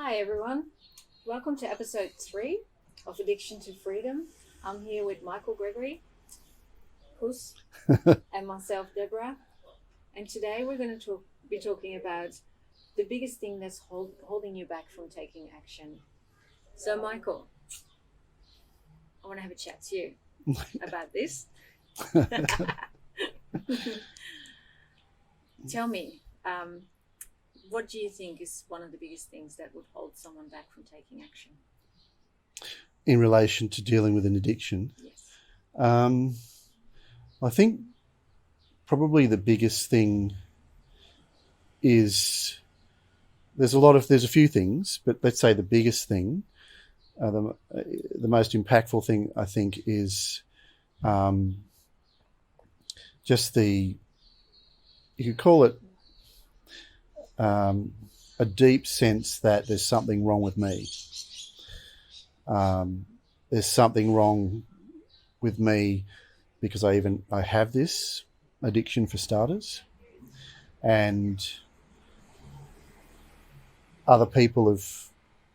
Hi everyone, welcome to episode 3 of Addiction to Freedom. I'm here with Michael Gregory, Puss, and myself, Debra. And today we're going to be talking about the biggest thing that's holding you back from taking action. So Michael, I want to have a chat to you about this. Tell me, what do you think is one of the biggest things that would hold someone back from taking action? In relation to dealing with an addiction? Yes. I think probably the biggest thing is there's a few things, but let's say the biggest thing, the most impactful thing I think is just you could call it a deep sense that there's something wrong with me. There's something wrong with me because I have this addiction for starters, and other people have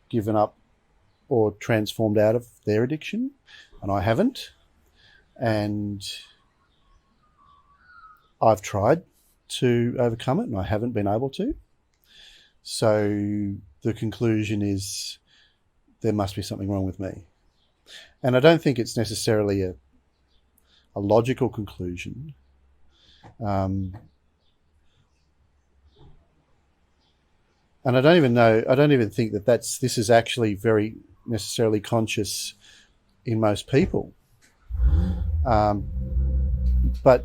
given up or transformed out of their addiction and I haven't, and I've tried to overcome it and I haven't been able to. So the conclusion is there must be something wrong with me. And I don't think it's necessarily a logical conclusion. And I don't even think that this is actually very necessarily conscious in most people. But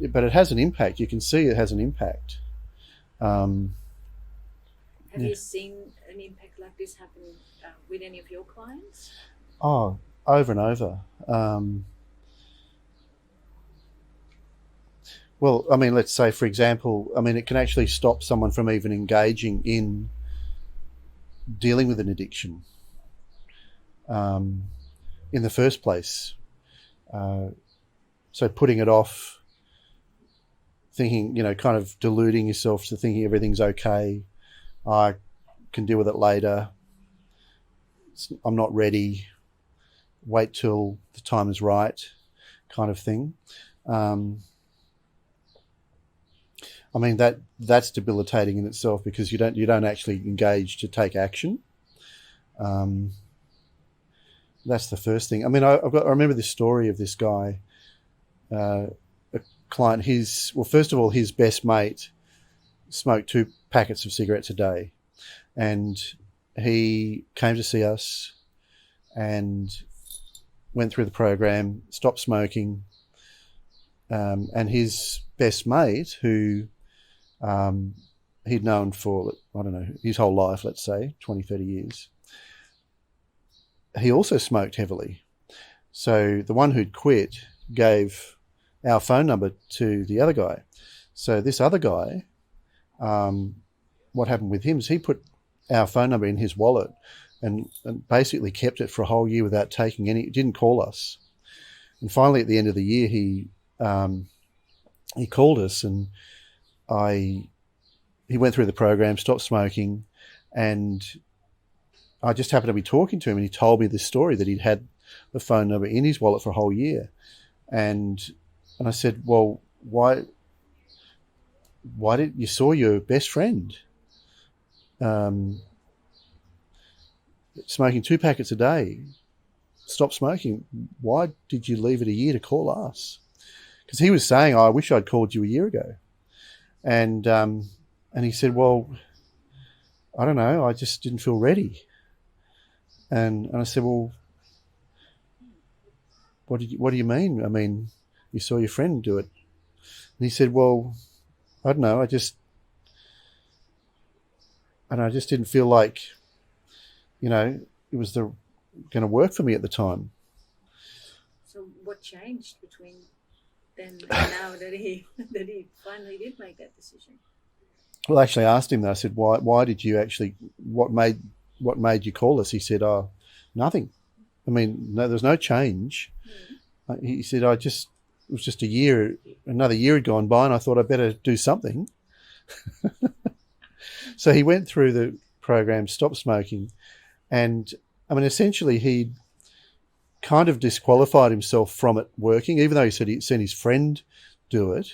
it has an impact. You can see it has an impact. Have you seen an impact like this happen with any of your clients? Oh, over and over. Well, I mean, let's say, for example, it can actually stop someone from even engaging in dealing with an addiction in the first place. So putting it off, thinking, kind of deluding yourself to thinking everything's okay. I can deal with it later. I'm not ready. Wait till the time is right, kind of thing. That's debilitating in itself because you don't actually engage to take action. That's the first thing. I remember this story of this guy, a client. First of all, his best mate smoked 2 packets of cigarettes a day, and he came to see us and went through the program, stopped smoking, and his best mate, who he'd known for, I don't know, his whole life, let's say 20, 30 years, he also smoked heavily. So the one who'd quit gave our phone number to the other guy. So this other guy, what happened with him is he put our phone number in his wallet and basically kept it for a whole year without taking any. Didn't call us. And finally, at the end of the year, he called us, and he went through the program, stopped smoking, and I just happened to be talking to him, and he told me this story that he'd had the phone number in his wallet for a whole year, and I said, well, why did you saw your best friend smoking 2 packets a day, stop smoking? Why did you leave it a year to call us? Because he was saying, I wish I'd called you a year ago. And he said, well, I don't know, I just didn't feel ready. And I said, well, what do you mean? I mean, you saw your friend do it. And he said, well, I don't know, I just didn't feel like, it was going to work for me at the time. So what changed between then and now that he finally did make that decision? Well, I actually asked him that. I said, why did you actually, what made you call us? He said, oh, nothing. No, there's no change. He said, it was just a year, another year had gone by, and I thought I'd better do something. So he went through the program, stopped smoking, And I mean, essentially, he kind of disqualified himself from it working, even though he said he'd seen his friend do it.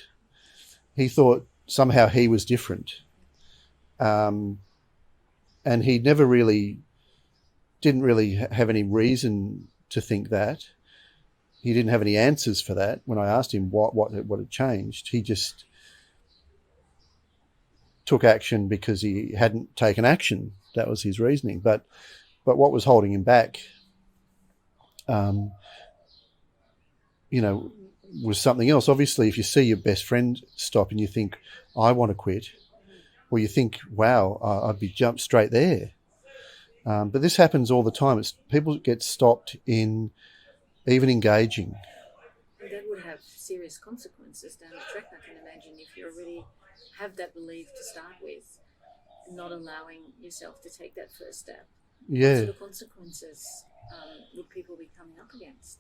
He thought somehow he was different. And he never really, didn't really have any reason to think that. He didn't have any answers for that. When I asked him what had changed, he just took action because he hadn't taken action. That was his reasoning. But what was holding him back, was something else. Obviously, if you see your best friend stop and you think, I want to quit, or you think, wow, I'd be jumped straight there. But this happens all the time. People get stopped in even engaging. That would have serious consequences down the track, I can imagine, if you already have that belief to start with, not allowing yourself to take that first step. Yeah. What sort of consequences would people be coming up against?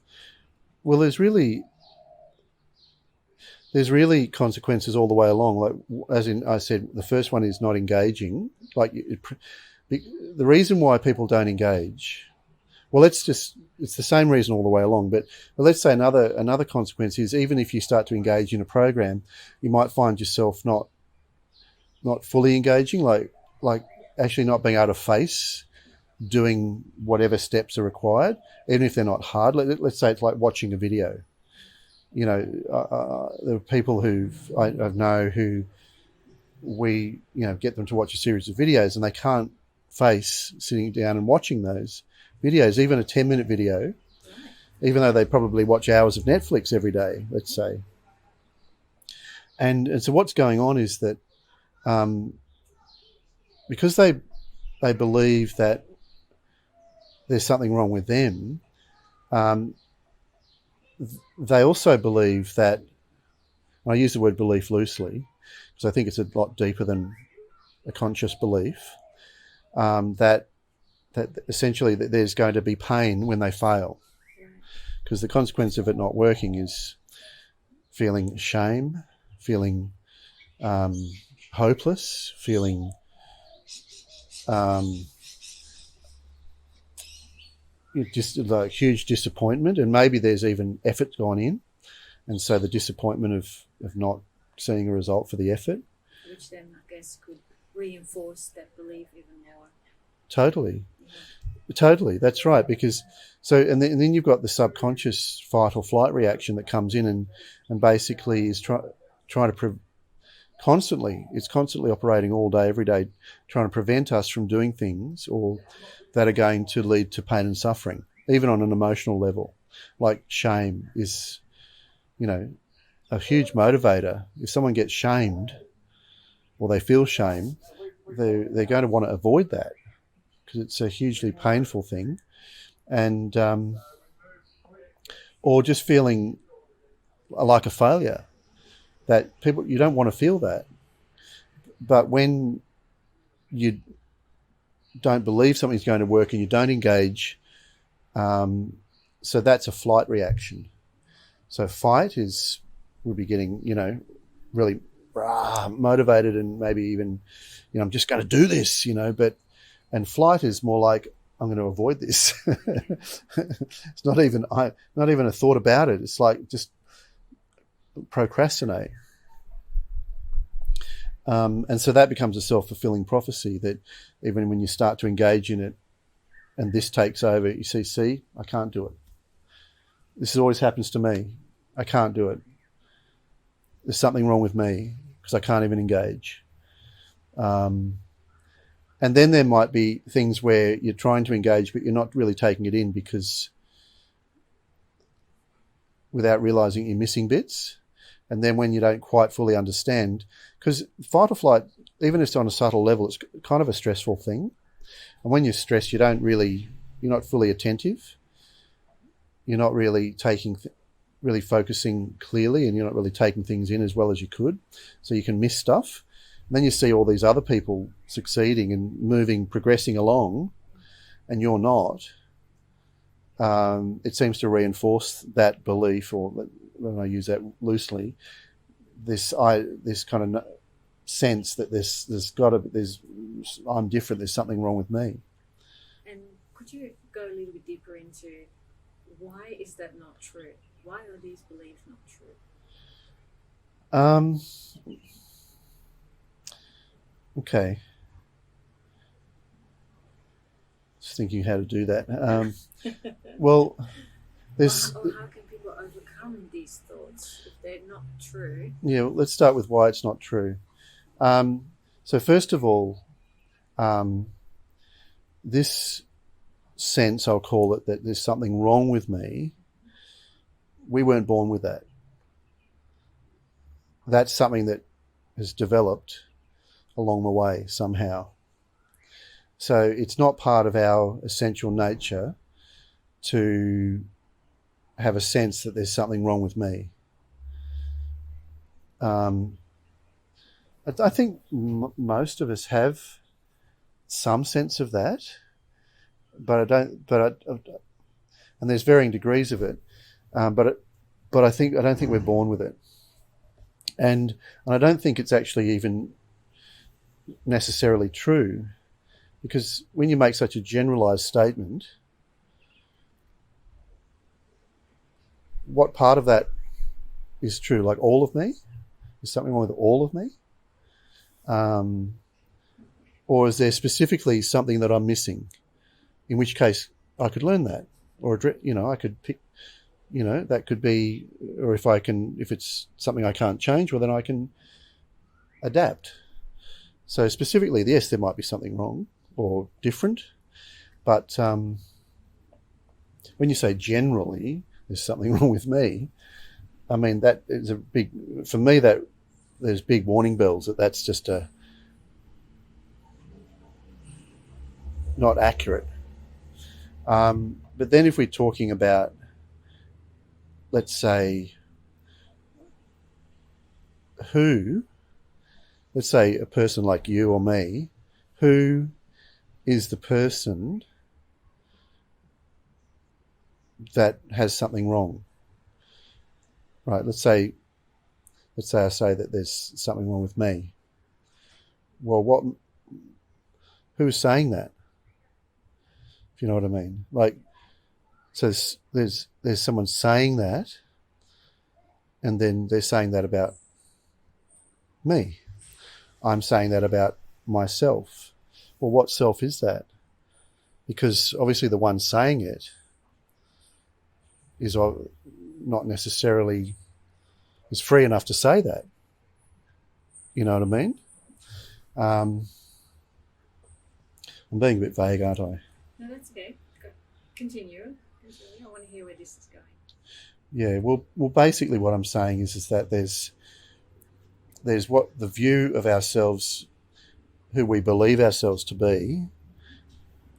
Well, there's really consequences all the way along. Like, as in I said, the first one is not engaging. Like, the reason why people don't engage, well, it's the same reason all the way along. But let's say another consequence is, even if you start to engage in a program, you might find yourself not fully engaging, like actually not being able to face doing whatever steps are required, even if they're not hard. Let's say it's like watching a video. There are people I know who we get them to watch a series of videos, and they can't face sitting down and watching those videos, even a 10-minute video, even though they probably watch hours of Netflix every day, let's say. And so what's going on is that because they believe that there's something wrong with them, they also believe that, and I use the word belief loosely because I think it's a lot deeper than a conscious belief, that essentially that there's going to be pain when they fail, because the consequence of it not working is feeling shame, feeling hopeless, feeling just like huge disappointment, and maybe there's even effort gone in, and so the disappointment of not seeing a result for the effort, which then I guess could reinforce that belief even more. Totally. That's right. Because and then you've got the subconscious fight or flight reaction that comes in and basically is trying to constantly operating all day, every day, trying to prevent us from doing things or that are going to lead to pain and suffering, even on an emotional level. Like shame is, a huge motivator. If someone gets shamed or they feel shame, they're going to want to avoid that because it's a hugely painful thing. And or just feeling like a failure, that you don't want to feel that. But when you don't believe something's going to work and you don't engage, so that's a flight reaction. So fight we'll be getting, really motivated and maybe even, I'm just going to do this, and flight is more like, I'm going to avoid this. It's not even a thought about it. It's like just procrastinate. And so that becomes a self-fulfilling prophecy, that even when you start to engage in it and this takes over, you see, I can't do it. This always happens to me. I can't do it. There's something wrong with me because I can't even engage. And then there might be things where you're trying to engage, but you're not really taking it in because without realizing you're missing bits. And then when you don't quite fully understand, because fight or flight, even if it's on a subtle level, it's kind of a stressful thing. And when you're stressed, you're not fully attentive. You're not really really focusing clearly, and you're not really taking things in as well as you could. So you can miss stuff. And then you see all these other people succeeding and moving, progressing along, and you're not. It seems to reinforce that belief, or when I use that loosely, this kind of sense that I'm different. There's something wrong with me. And could you go a little bit deeper into why is that not true? Why are these beliefs not true? Okay. Just thinking how to do that. Well, there's... Or how can people overcome these thoughts if they're not true? Yeah, well, let's start with why it's not true. So first of all, this sense, I'll call it, that there's something wrong with me, we weren't born with that. That's something that has developed along the way somehow. So it's not part of our essential nature to have a sense that there's something wrong with me. I think most of us have some sense of that, but I don't. And there's varying degrees of it. But I don't think we're born with it, and I don't think it's actually even necessarily true, because when you make such a generalized statement, what part of that is true? Like all of me? Is something wrong with all of me? Or is there specifically something that I'm missing? In which case, I could learn that, or I could pick. That could be, or if it's something I can't change, well, then I can adapt. So specifically, yes, there might be something wrong or different, but when you say generally, there's something wrong with me, I mean, that is for me, that there's big warning bells that's just not accurate. But then if we're talking about, let's say, let's say a person like you or me, who is the person that has something wrong? Right, let's say I say that there's something wrong with me. Well, who's saying that? If you know what I mean. Like, so there's someone saying that, and then they're saying that about me. I'm saying that about myself. Well, what self is that? Because obviously the one saying it is not necessarily is free enough to say that. You know what I mean? I'm being a bit vague, aren't I? No, that's okay. Continue. I want to hear where this is going. Yeah, well, basically what I'm saying is that there's what the view of ourselves, who we believe ourselves to be,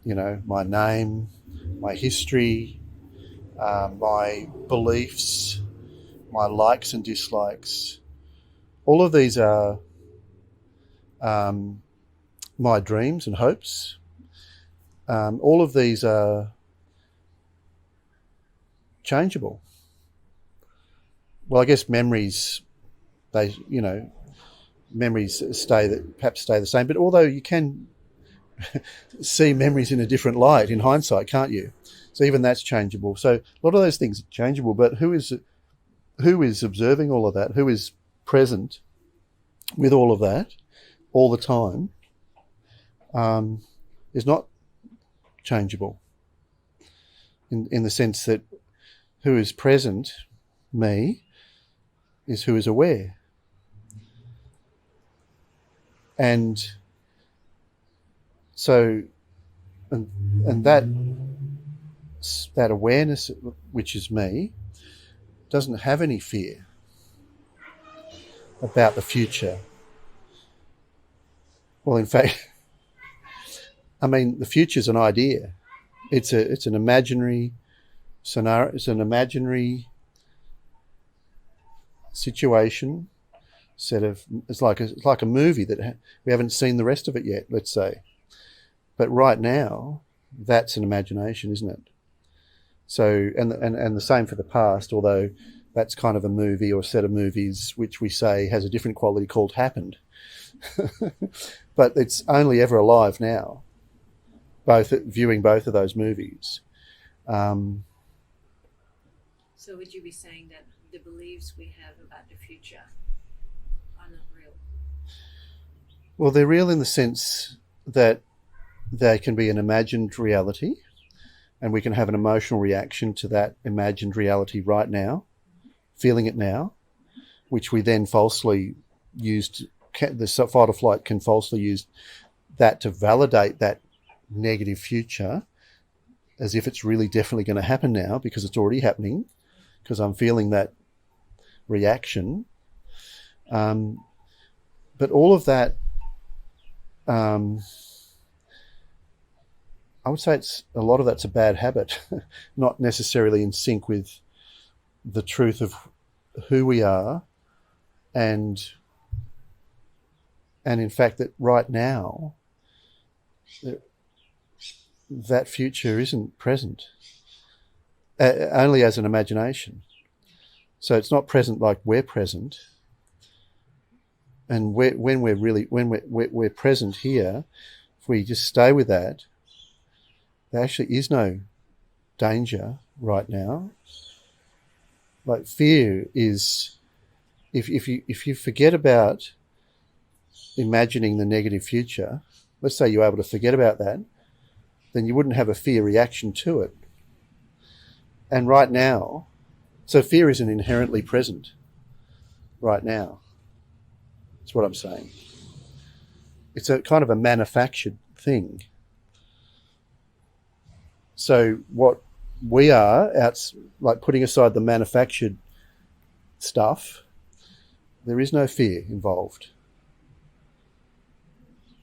my name, my history, my beliefs, my likes and dislikes. All of these are my dreams and hopes. All of these are changeable. Well, I guess memories, memories perhaps stay the same. But although you can see memories in a different light in hindsight, can't you? So even that's changeable. So a lot of those things are changeable. But who is observing all of that? Who is present with all of that all the time? Is not changeable. In the sense that who is present, me, is who is aware. And so, and that awareness, which is me, doesn't have any fear about the future. Well, in fact, I mean, the future's an idea. It's an imaginary scenario. It's an imaginary situation. It's like a movie that we haven't seen the rest of it yet. Let's say, but right now, that's an imagination, isn't it? So, and the same for the past. Although that's kind of a movie or a set of movies which we say has a different quality called happened. But it's only ever alive now. viewing both of those movies. So would you be saying that the beliefs we have about the future are not real? Well, they're real in the sense that they can be an imagined reality, and we can have an emotional reaction to that imagined reality right now, feeling it now, which we then falsely used. The fight or flight can falsely use that to validate that negative future as if it's really definitely going to happen now because it's already happening, because I'm feeling that reaction. But all of that, I would say a lot of that's a bad habit, not necessarily in sync with the truth of who we are, and in fact that right now that future isn't present, only as an imagination. So it's not present like we're present. And when we're present here, if we just stay with that, there actually is no danger right now. Like fear is, if you forget about imagining the negative future, let's say you're able to forget about that, then you wouldn't have a fear reaction to it. And right now, so fear isn't inherently present right now. That's what I'm saying. It's a kind of a manufactured thing. So what we are, like putting aside the manufactured stuff, there is no fear involved.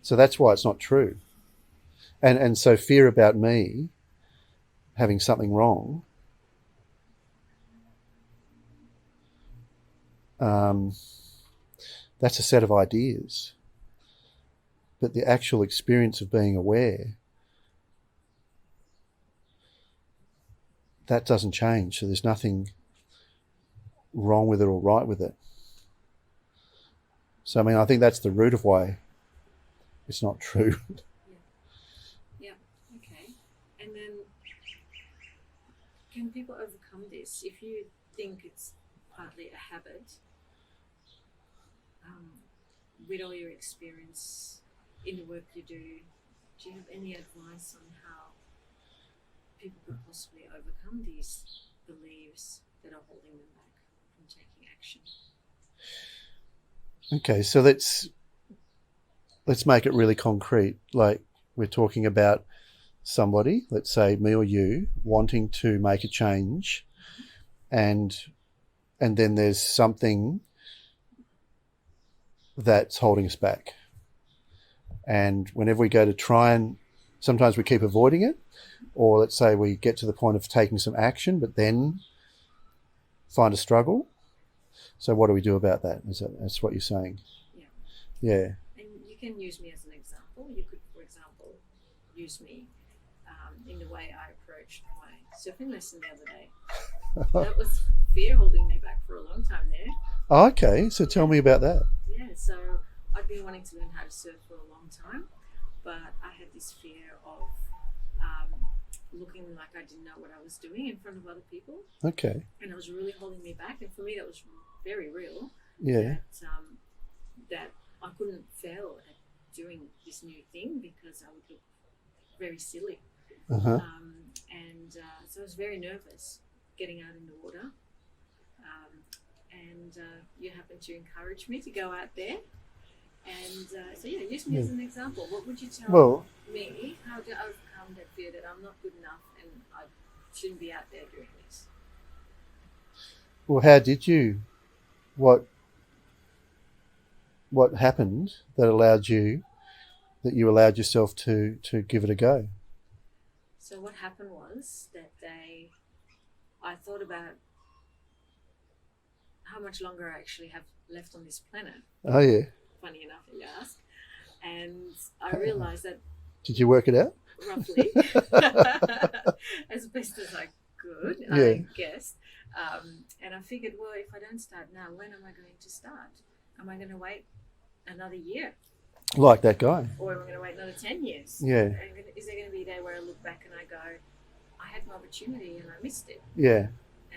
So that's why it's not true. And so fear about me having something wrong, that's a set of ideas. But the actual experience of being aware, that doesn't change. So there's nothing wrong with it or right with it. So, I mean, I think that's the root of why it's not true. Yeah. Okay. And then, can people overcome this? If you think it's partly a habit, with all your experience in the work you do you have any advice on how people could possibly overcome these beliefs that are holding them back from taking action? Okay, so let's make it really concrete. Like we're talking about somebody, let's say me or you, wanting to make a change, and then there's something that's holding us back. And whenever we go to try, and sometimes we keep avoiding it, or let's say we get to the point of taking some action, but then find a struggle. So what do we do about that? That's what you're saying? Yeah. And you can use me as an example. You could, for example, use me in the way I approached my surfing lesson the other day. That was fear holding me back for a long time there. Oh, okay, so tell me about that. Yeah, so I'd been wanting to learn how to surf for a long time, but I had this fear of looking like I didn't know what I was doing in front of other people. Okay. And it was really holding me back, and for me that was very real. Yeah. That I couldn't fail at doing this new thing because I would look very silly. Uh-huh. So I was very nervous getting out in the water. You happened to encourage me to go out there. And so use me as an example. What would you tell me how to overcome that fear that I'm not good enough and I shouldn't be out there doing this? Well, how did you? What happened that you allowed yourself to give it a go? So what happened was that day I thought about how much longer I actually have left on this planet. Oh, yeah. Funny enough that you ask. And I realised that... Did you work it out? Roughly. As best as I could, Yeah. I guess. And I figured, well, if I don't start now, when am I going to start? Am I going to wait another year? Like that guy. Or am I going to wait another 10 years? Yeah. Is there going to be a day where I look back and I go, I had an opportunity and I missed it? Yeah.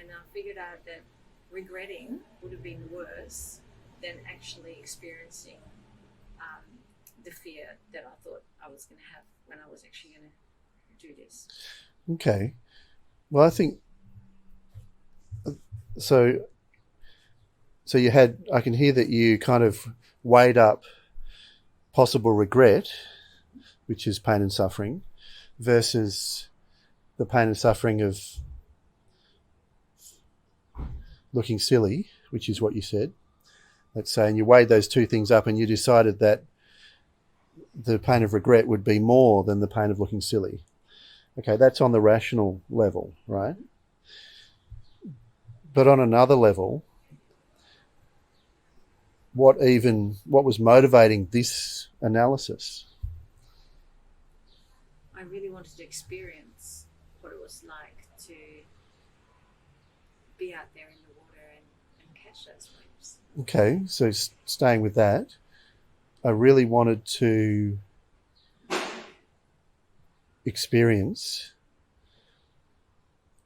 And I figured out that regretting would have been worse than actually experiencing the fear that I thought I was going to have when I was actually going to do this. Okay. Well, I think so. So you had. I can hear that you kind of weighed up possible regret, which is pain and suffering, versus the pain and suffering of looking silly, which is what you said. Let's say, and you weighed those two things up, and you decided that the pain of regret would be more than the pain of looking silly. Okay, that's on the rational level, right? But on another level, what was motivating this analysis? I really wanted to experience what it was like to be out there in the water and catch those waves. Okay, so staying with that, I really wanted to experience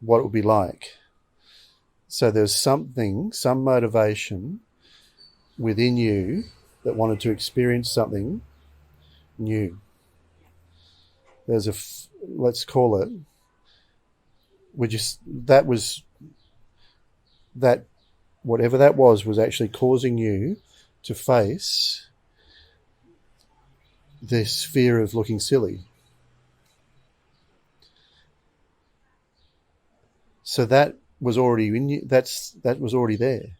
what it would be like. So there's some motivation within you that wanted to experience something new. There's let's call it, whatever that was actually causing you to face this fear of looking silly. So that was already in you. That was already there.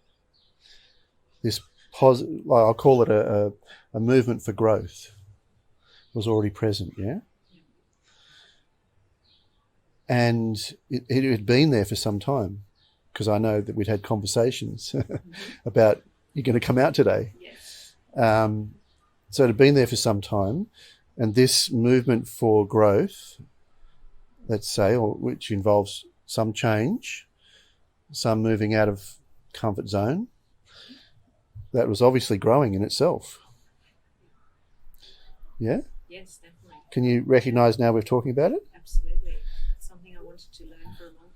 This positive, I'll call it a movement for growth, was already present. Yeah. And it had been there for some time, because I know that we'd had conversations about, you're going to come out today. Yes. So it had been there for some time, and this movement for growth, let's say, which involves some change, some moving out of comfort zone, that was obviously growing in itself. Yeah? Yes, definitely. Can you recognise now we're talking about it? Absolutely. It's something I wanted to learn for a long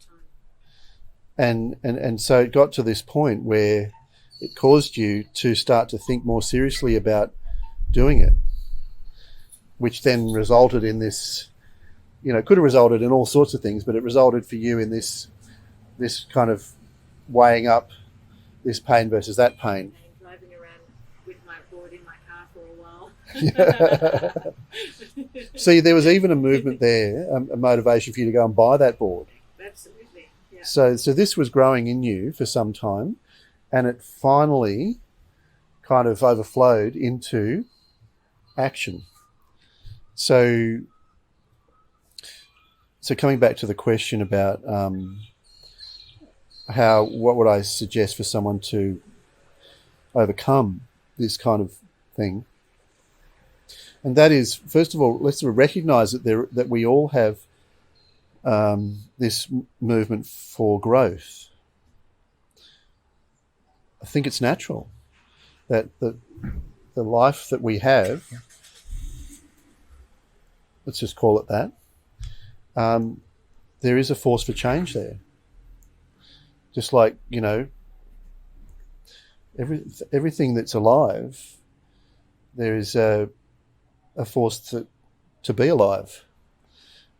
time. And so it got to this point where it caused you to start to think more seriously about doing it, which then resulted in this, could have resulted in all sorts of things, but it resulted for you in this kind of weighing up this pain versus that pain. And driving around with my board in my car for a while. See, there was even a movement there, a motivation for you to go and buy that board. Absolutely. Yeah. So this was growing in you for some time, and it finally kind of overflowed into action. So coming back to the question about what would I suggest for someone to overcome this kind of thing, and that is, first of all, let's recognize that we all have this movement for growth. I think it's natural that the life that we have, let's just call it that, there is a force for change there. Just like, everything that's alive, there is a force to be alive.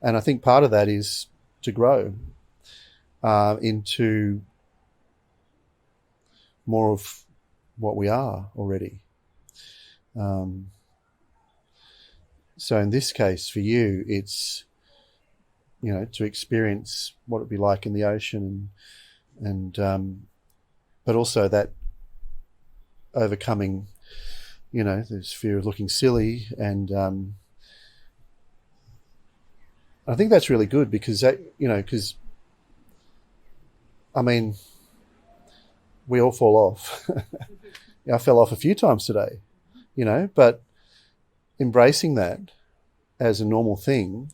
And I think part of that is to grow into more of what we are already. So in this case, for you, it's, to experience what it'd be like in the ocean, and but also that overcoming, this fear of looking silly, and I think that's really good, because because we all fall off. I fell off a few times today, but embracing that as a normal thing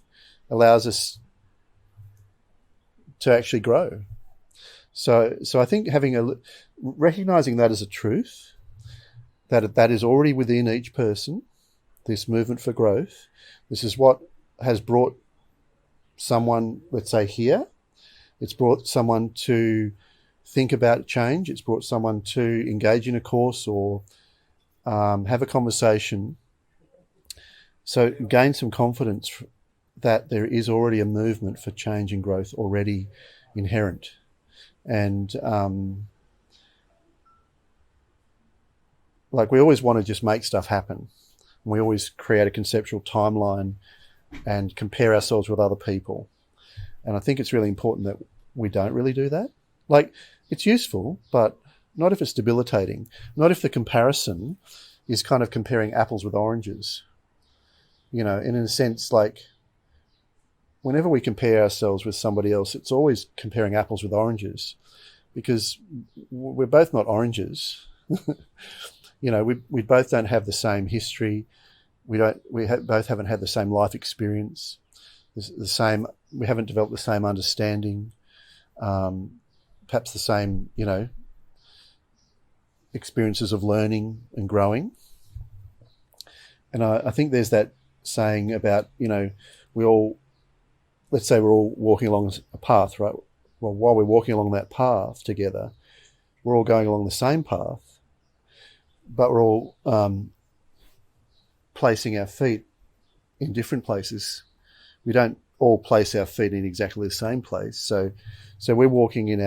allows us to actually grow. So I think recognizing that as a truth, that is already within each person, this movement for growth. This is what has brought someone, let's say, here. It's brought someone to think about change. It's brought someone to engage in a course or have a conversation. So gain some confidence that there is already a movement for change and growth already inherent. And like we always want to just make stuff happen. We always create a conceptual timeline and compare ourselves with other people. And I think it's really important that we don't really do that. Like, it's useful, but not if it's debilitating. Not if the comparison is kind of comparing apples with oranges. You know, and in a sense, like, whenever we compare ourselves with somebody else, it's always comparing apples with oranges, because we're both not oranges. You know, we both don't have the same history. Both haven't had the same life experience. We haven't developed the same understanding. Perhaps the same, you know, experiences of learning and growing. And I think there's that saying about, you know, let's say we're all walking along a path, right? Well, while we're walking along that path together, we're all going along the same path, but we're all placing our feet in different places. We don't all place our feet in exactly the same place. So we're walking in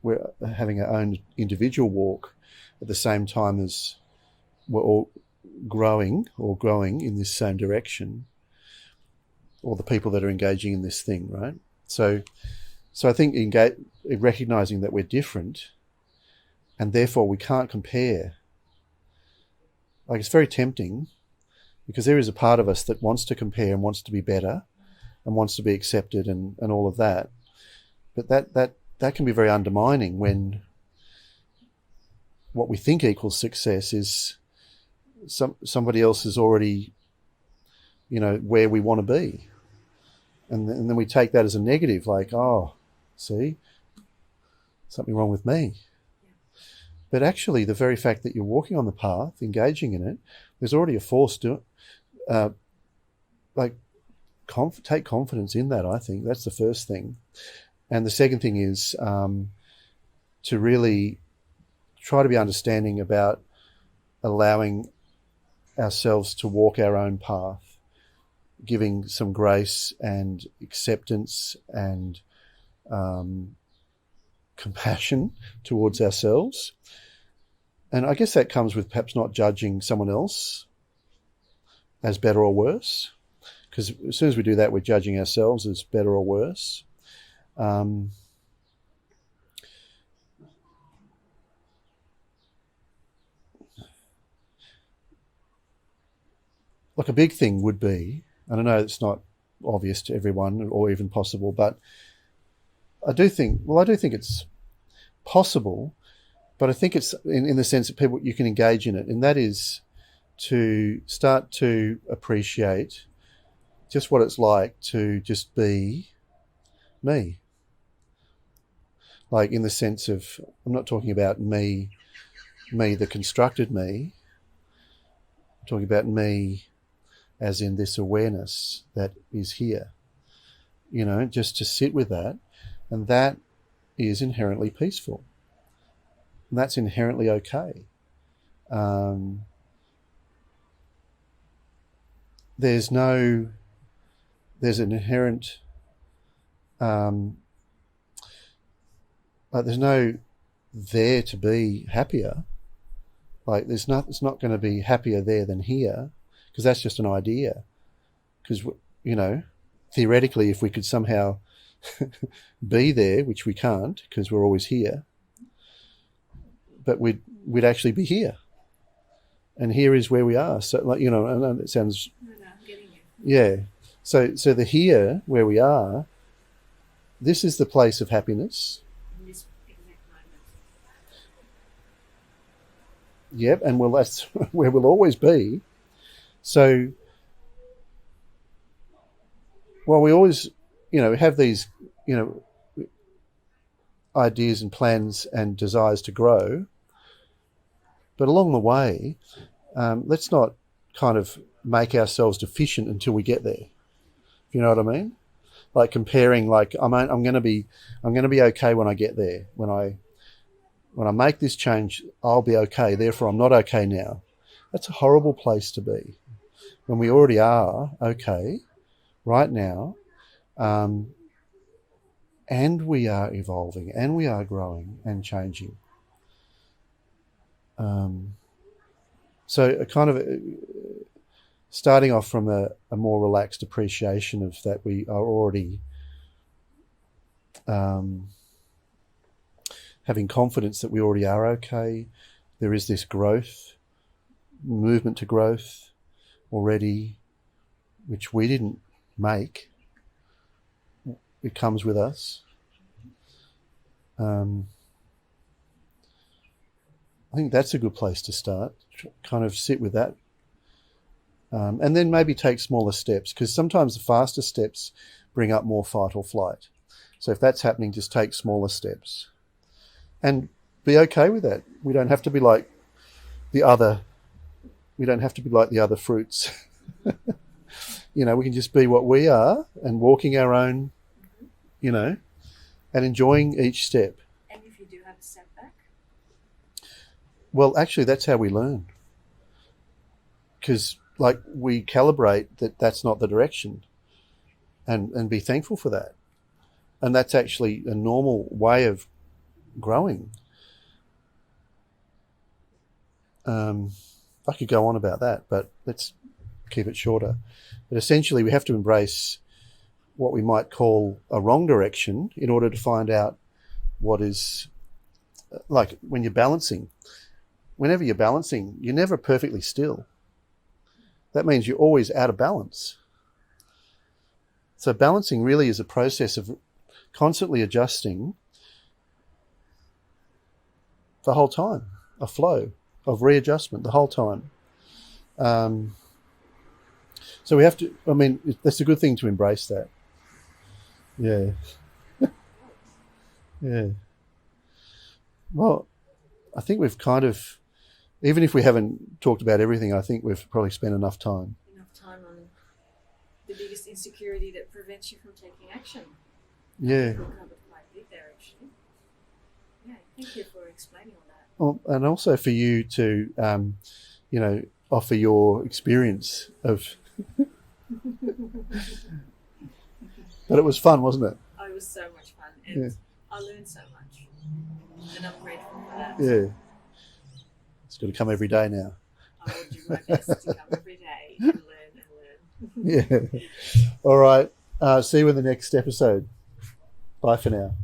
we're having our own individual walk at the same time as we're all growing in this same direction, or the people that are engaging in this thing, right? So I think recognizing that we're different and therefore we can't compare. Like, it's very tempting because there is a part of us that wants to compare and wants to be better and wants to be accepted and all of that. But that can be very undermining when what we think equals success is somebody else is already, you know, where we want to be. And then we take that as a negative, like, oh, see, something wrong with me. But actually, the very fact that you're walking on the path, engaging in it, there's already a force to it. Take confidence in that, I think. That's the first thing. And the second thing is to really try to be understanding about allowing ourselves to walk our own path, giving some grace and acceptance and compassion towards ourselves. And I guess that comes with perhaps not judging someone else as better or worse, because as soon as we do that, we're judging ourselves as better or worse. Like, a big thing would be, and I know it's not obvious to everyone or even possible, but I do think it's possible, but I think it's in the sense that you can engage in it, and that is to start to appreciate just what it's like to just be me. Like, in the sense of, I'm not talking about me the constructed me. I'm talking about me as in this awareness that is here. You know, just to sit with that, and that is inherently peaceful. And that's inherently okay. There's an inherent, there's no there to be happier. Like, it's not going to be happier there than here, because that's just an idea. Because, you know, theoretically, if we could somehow be there, which we can't because we're always here, but we'd actually be here, and here is where we are. So, like, you know, I know that sounds, No, I'm getting it. yeah. So the here where we are, this is the place of happiness. In this exact moment. Yep, and that's where we'll always be. So, well, we always, you know, have these, you know, ideas and plans and desires to grow, but along the way, let's not kind of make ourselves deficient until we get there. You know what I mean? Like comparing, like I'm going to be okay when I get there. When I make this change, I'll be okay. Therefore, I'm not okay now. That's a horrible place to be. When we already are okay right now, and we are evolving, and we are growing and changing. So a kind of starting off from a more relaxed appreciation of that we are already having confidence that we already are okay. There is this growth, movement to growth already, which we didn't make. It comes with us. I think that's a good place to start. Kind of sit with that. And then maybe take smaller steps, because sometimes the faster steps bring up more fight or flight. So if that's happening, just take smaller steps. And be okay with that. We don't have to be like the other fruits. You know, we can just be what we are and walking our own, you know, and enjoying each step. And if you do have a setback? Well, actually, that's how we learn. Because, like, we calibrate that that's not the direction, and be thankful for that. And that's actually a normal way of growing. I could go on about that, but let's keep it shorter. But essentially, we have to embrace what we might call a wrong direction in order to find out what is, like when you're balancing. Whenever you're balancing, you're never perfectly still. That means you're always out of balance. So balancing really is a process of constantly adjusting the whole time, a flow of readjustment the whole time. So we have to, I mean, that's a good thing to embrace that. Yeah. Yeah. Well, I think we've kind of, even if we haven't talked about everything, I think we've probably spent enough time. Enough time on the biggest insecurity that prevents you from taking action. Yeah. We covered quite a bit there, actually. Yeah, thank you for explaining all that. Well, and also for you to, you know, offer your experience of. But it was fun, wasn't it? Oh, it was so much fun, and Yeah. I learned so much, and I'm grateful for that. Yeah. It's got to come every day now. I will do my best to come every day and learn. Yeah. All right. See you in the next episode. Bye for now.